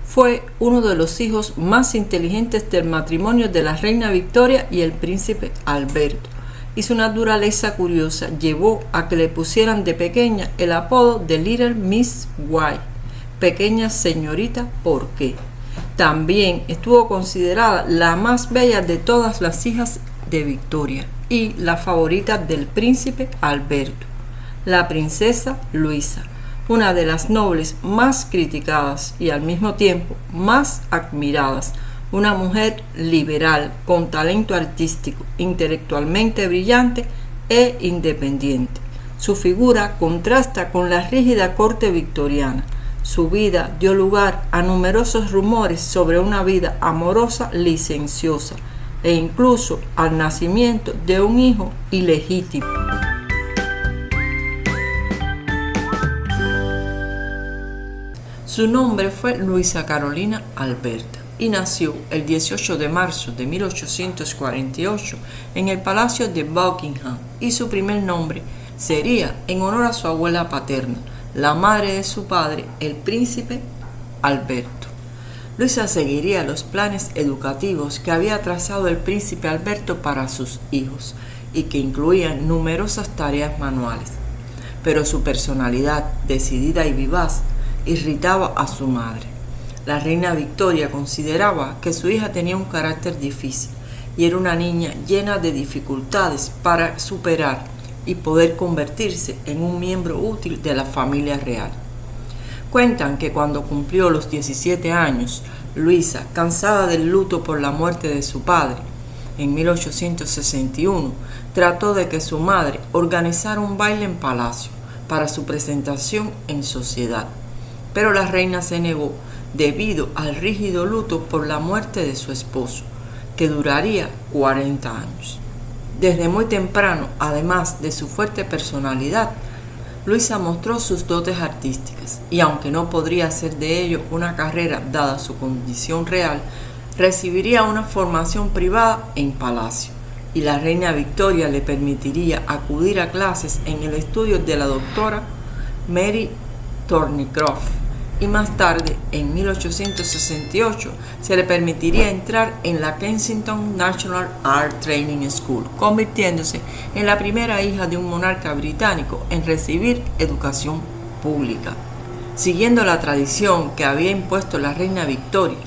Fue uno de los hijos más inteligentes del matrimonio de la reina Victoria y el príncipe Alberto, y su naturaleza curiosa llevó a que le pusieran de pequeña el apodo de Little Miss White, pequeña señorita ¿por qué? También estuvo considerada la más bella de todas las hijas de Victoria y la favorita del príncipe Alberto, la princesa Luisa, una de las nobles más criticadas y al mismo tiempo más admiradas, una mujer liberal, con talento artístico, intelectualmente brillante e independiente. Su figura contrasta con la rígida corte victoriana. Su vida dio lugar a numerosos rumores sobre una vida amorosa licenciosa e incluso al nacimiento de un hijo ilegítimo. Su nombre fue Luisa Carolina Alberta y nació el 18 de marzo de 1848 en el Palacio de Buckingham, y su primer nombre sería en honor a su abuela paterna, la madre de su padre, el príncipe Alberto. Luisa seguiría los planes educativos que había trazado el príncipe Alberto para sus hijos y que incluían numerosas tareas manuales, pero su personalidad decidida y vivaz irritaba a su madre. La reina Victoria consideraba que su hija tenía un carácter difícil y era una niña llena de dificultades para superar y poder convertirse en un miembro útil de la familia real. Cuentan que cuando cumplió los 17 años, Luisa, cansada del luto por la muerte de su padre, en 1861, trató de que su madre organizara un baile en palacio para su presentación en sociedad. Pero la reina se negó debido al rígido luto por la muerte de su esposo, que duraría 40 años. Desde muy temprano, además de su fuerte personalidad, Luisa mostró sus dotes artísticas y, aunque no podría hacer de ello una carrera dada su condición real, recibiría una formación privada en palacio, y la reina Victoria le permitiría acudir a clases en el estudio de la doctora Mary Thornycroft, y más tarde, en 1868, se le permitiría entrar en la Kensington National Art Training School, convirtiéndose en la primera hija de un monarca británico en recibir educación pública. Siguiendo la tradición que había impuesto la reina Victoria,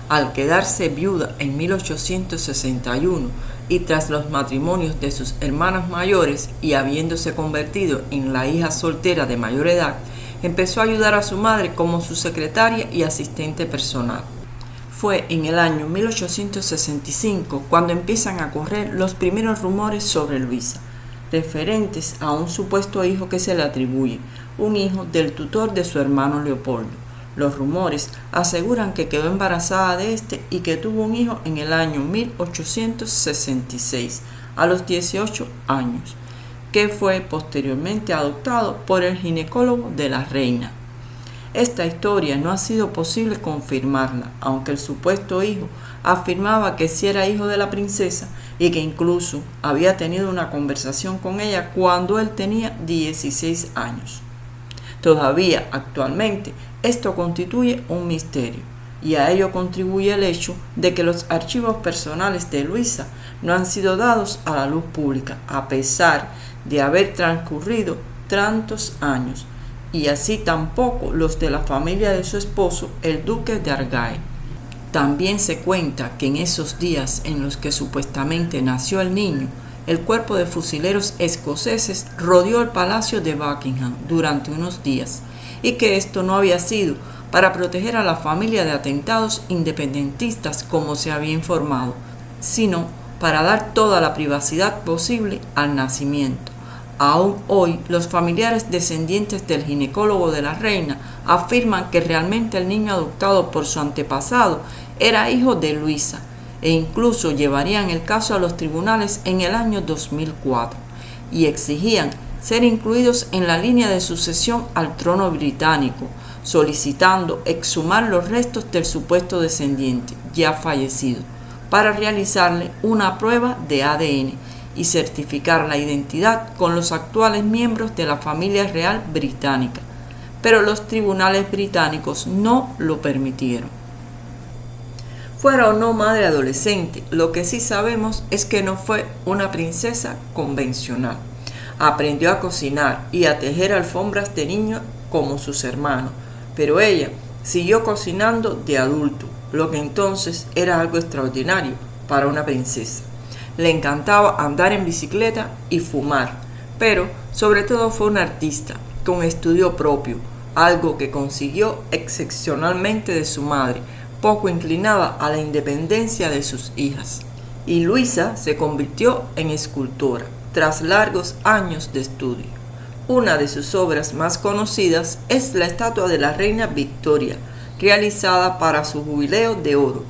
al quedarse viuda en 1861 y tras los matrimonios de sus hermanas mayores y habiéndose convertido en la hija soltera de mayor edad, empezó a ayudar a su madre como su secretaria y asistente personal. Fue en el año 1865 cuando empiezan a correr los primeros rumores sobre Luisa, referentes a un supuesto hijo que se le atribuye, un hijo del tutor de su hermano Leopoldo. Los rumores aseguran que quedó embarazada de este y que tuvo un hijo en el año 1866, a los 18 años. Que fue posteriormente adoptado por el ginecólogo de la reina. Esta historia no ha sido posible confirmarla, aunque el supuesto hijo afirmaba que sí era hijo de la princesa y que incluso había tenido una conversación con ella cuando él tenía 16 años. Todavía actualmente esto constituye un misterio, y a ello contribuye el hecho de que los archivos personales de Luisa no han sido dados a la luz pública, a pesar de haber transcurrido tantos años, y así tampoco los de la familia de su esposo, el duque de Argyll. También se cuenta que en esos días en los que supuestamente nació el niño, el cuerpo de fusileros escoceses rodeó el palacio de Buckingham durante unos días, y que esto no había sido para proteger a la familia de atentados independentistas como se había informado, sino para dar toda la privacidad posible al nacimiento. Aún hoy, los familiares descendientes del ginecólogo de la reina afirman que realmente el niño adoptado por su antepasado era hijo de Luisa, e incluso llevarían el caso a los tribunales en el año 2004 y exigían ser incluidos en la línea de sucesión al trono británico, solicitando exhumar los restos del supuesto descendiente ya fallecido para realizarle una prueba de ADN y certificar la identidad con los actuales miembros de la familia real británica, pero los tribunales británicos no lo permitieron. Fuera o no madre adolescente, lo que sí sabemos es que no fue una princesa convencional. Aprendió a cocinar y a tejer alfombras de niño como sus hermanos, pero ella siguió cocinando de adulto, lo que entonces era algo extraordinario para una princesa. Le encantaba andar en bicicleta y fumar, pero sobre todo fue una artista con estudio propio, algo que consiguió excepcionalmente de su madre, poco inclinada a la independencia de sus hijas. Y Luisa se convirtió en escultora tras largos años de estudio. Una de sus obras más conocidas es la estatua de la reina Victoria, realizada para su jubileo de oro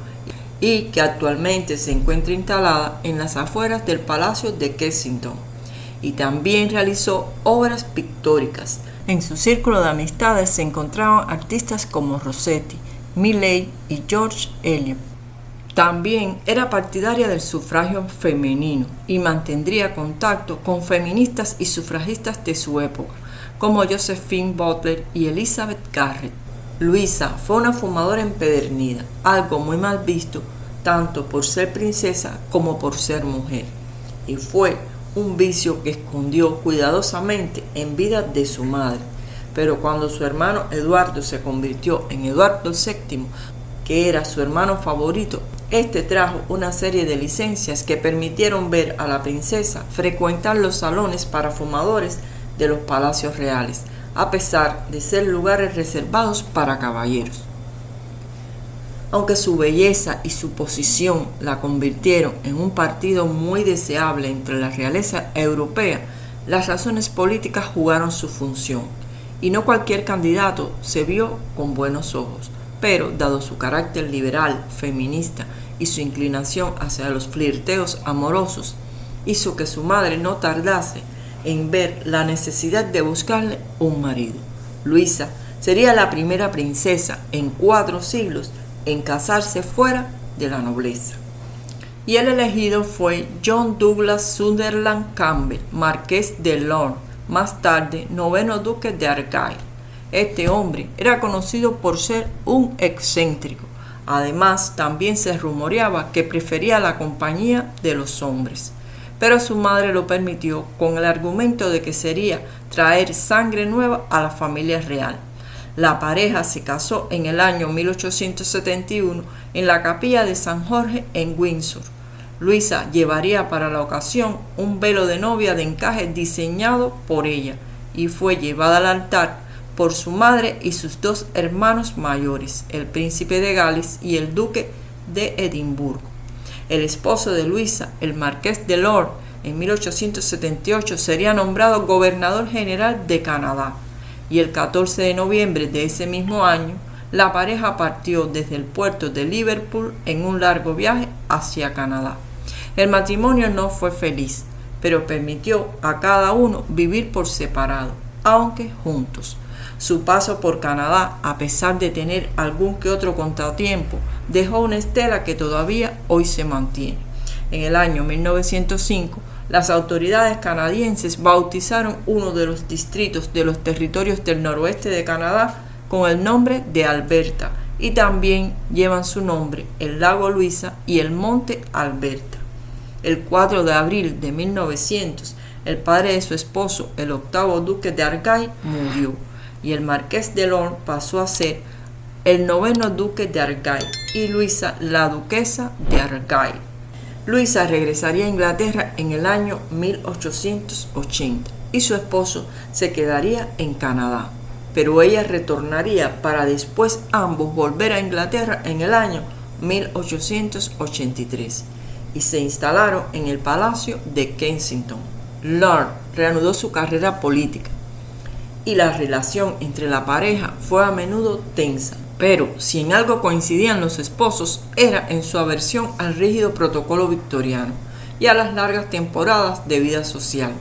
y que actualmente se encuentra instalada en las afueras del Palacio de Kensington. Y también realizó obras pictóricas. En su círculo de amistades se encontraban artistas como Rossetti, Millais y George Eliot. También era partidaria del sufragio femenino y mantendría contacto con feministas y sufragistas de su época, como Josephine Butler y Elizabeth Garrett. Luisa fue una fumadora empedernida, algo muy mal visto tanto por ser princesa como por ser mujer, y fue un vicio que escondió cuidadosamente en vida de su madre. Pero cuando su hermano Eduardo se convirtió en Eduardo VII, que era su hermano favorito, este trajo una serie de licencias que permitieron ver a la princesa frecuentar los salones para fumadores de los palacios reales, a pesar de ser lugares reservados para caballeros. Aunque su belleza y su posición la convirtieron en un partido muy deseable entre la realeza europea, las razones políticas jugaron su función, y no cualquier candidato se vio con buenos ojos, pero dado su carácter liberal, feminista y su inclinación hacia los flirteos amorosos, hizo que su madre no tardase en ver la necesidad de buscarle un marido. Luisa sería la primera princesa en 4 siglos en casarse fuera de la nobleza. Y el elegido fue John Douglas Sutherland Campbell, marqués de Lorne, más tarde 9º duque de Argyll. Este hombre era conocido por ser un excéntrico. Además, también se rumoreaba que prefería la compañía de los hombres, pero su madre lo permitió con el argumento de que sería traer sangre nueva a la familia real. La pareja se casó en el año 1871 en la capilla de San Jorge en Windsor. Luisa llevaría para la ocasión un velo de novia de encaje diseñado por ella y fue llevada al altar por su madre y sus 2 hermanos mayores, el príncipe de Gales y el duque de Edimburgo. El esposo de Luisa, el marqués de Lorne, en 1878 sería nombrado gobernador general de Canadá, y el 14 de noviembre de ese mismo año, la pareja partió desde el puerto de Liverpool en un largo viaje hacia Canadá. El matrimonio no fue feliz, pero permitió a cada uno vivir por separado, aunque juntos. Su paso por Canadá, a pesar de tener algún que otro contratiempo, dejó una estela que todavía hoy se mantiene. En el año 1905, las autoridades canadienses bautizaron uno de los distritos de los territorios del noroeste de Canadá con el nombre de Alberta, y también llevan su nombre el lago Luisa y el monte Alberta. El 4 de abril de 1900, el padre de su esposo, el 8º duque de Argyll, murió, y el marqués de Lorne pasó a ser el 9º duque de Argyll y Luisa la duquesa de Argyll. Luisa regresaría a Inglaterra en el año 1880 y su esposo se quedaría en Canadá, pero ella retornaría para después ambos volver a Inglaterra en el año 1883 y se instalaron en el Palacio de Kensington. Lorne reanudó su carrera política y la relación entre la pareja fue a menudo tensa, pero si en algo coincidían los esposos era en su aversión al rígido protocolo victoriano y a las largas temporadas de vida social.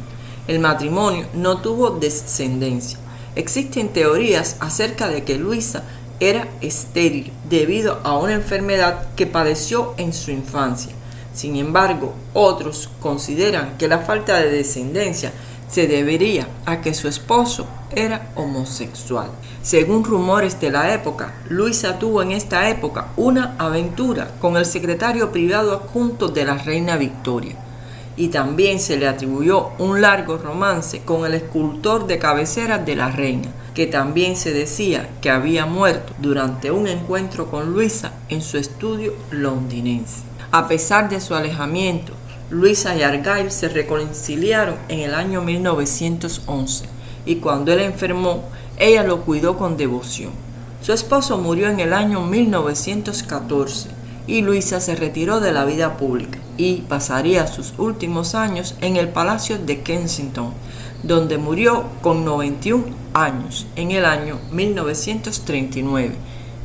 El matrimonio no tuvo descendencia. Existen teorías acerca de que Luisa era estéril debido a una enfermedad que padeció en su infancia. Sin embargo, otros consideran que la falta de descendencia se debería a que su esposo era homosexual. Según rumores de la época, Luisa tuvo en esta época una aventura con el secretario privado adjunto de la reina Victoria, y también se le atribuyó un largo romance con el escultor de cabecera de la reina, que también se decía que había muerto durante un encuentro con Luisa en su estudio londinense. A pesar de su alejamiento, Luisa y Argyle se reconciliaron en el año 1911, y cuando él enfermó, ella lo cuidó con devoción. Su esposo murió en el año 1914 y Luisa se retiró de la vida pública y pasaría sus últimos años en el Palacio de Kensington, donde murió con 91 años en el año 1939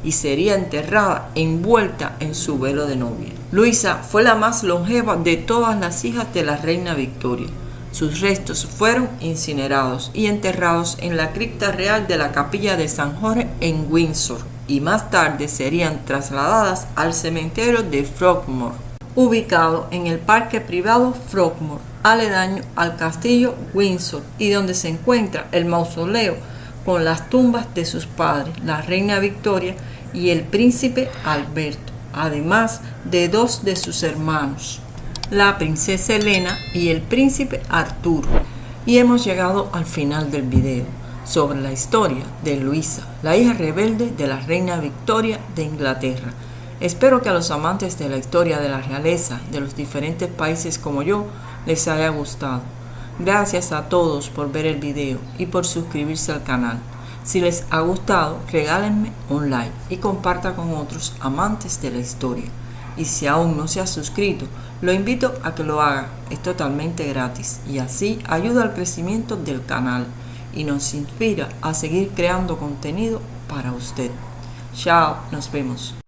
y sería enterrada envuelta en su velo de novia. Luisa fue la más longeva de todas las hijas de la reina Victoria. Sus restos fueron incinerados y enterrados en la cripta real de la capilla de San Jorge en Windsor, y más tarde serían trasladadas al cementerio de Frogmore, ubicado en el parque privado Frogmore, aledaño al castillo Windsor, y donde se encuentra el mausoleo con las tumbas de sus padres, la reina Victoria y el príncipe Alberto, además de dos de sus hermanos, la princesa Elena y el príncipe Arturo. Y hemos llegado al final del video sobre la historia de Luisa, la hija rebelde de la reina Victoria de Inglaterra. Espero que a los amantes de la historia de la realeza de los diferentes países como yo les haya gustado. Gracias a todos por ver el video y por suscribirse al canal. Si les ha gustado, regálenme un like y compartan con otros amantes de la historia. Y si aún no se ha suscrito, lo invito a que lo haga. Es totalmente gratis y así ayuda al crecimiento del canal y nos inspira a seguir creando contenido para usted. Chao, nos vemos.